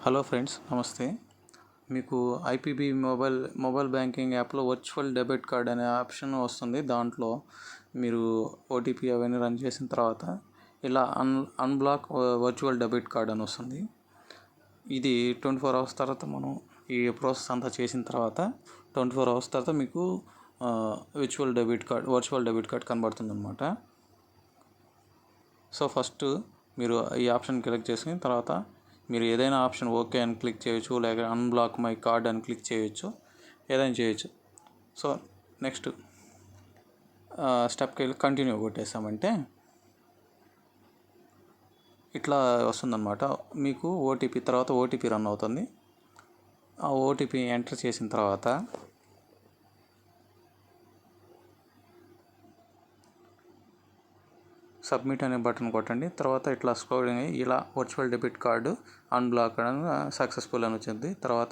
Hello friends, నమస్తే. మీకు IPB mobile banking యాప్లో వర్చువల్ డెబిట్ కార్డ్ అనే ఆప్షన్ వస్తుంది. దాంట్లో మీరు ఓటీపీ అవన్నీ రన్ చేసిన తర్వాత ఇలా అన్బ్లాక్ వర్చువల్ డెబిట్ కార్డ్ అని వస్తుంది. ఇది 24 అవర్స్ తర్వాత మనం ఈ ప్రాసెస్ అంతా చేసిన తర్వాత 24 అవర్స్ తర్వాత మీకు వర్చువల్ డెబిట్ కార్డ్ కనబడుతుంది అన్నమాట. సో ఫస్ట్ మీరు ఈ ఆప్షన్ క్లిక్ చేసిన తర్వాత మీరు ఏదైనా ఆప్షన్ ఓకే అని క్లిక్ చేయొచ్చు, లేక అన్బ్లాక్ మై కార్డ్ అని క్లిక్ చేయొచ్చు, ఏదైనా చేయొచ్చు. సో నెక్స్ట్ స్టెప్కి వెళ్ళి కంటిన్యూ కొట్టేసామంటే ఇట్లా వస్తుందన్నమాట. మీకు ఓటీపీ రన్ అవుతుంది. ఆ ఓటీపీ ఎంటర్ చేసిన తర్వాత సబ్మిట్ అనే బటన్ కొట్టండి. తర్వాత ఇట్లా స్క్రోలింగ్ అయ్యి ఇలా virtual debit card unblock successful అని వచ్చింది. తర్వాత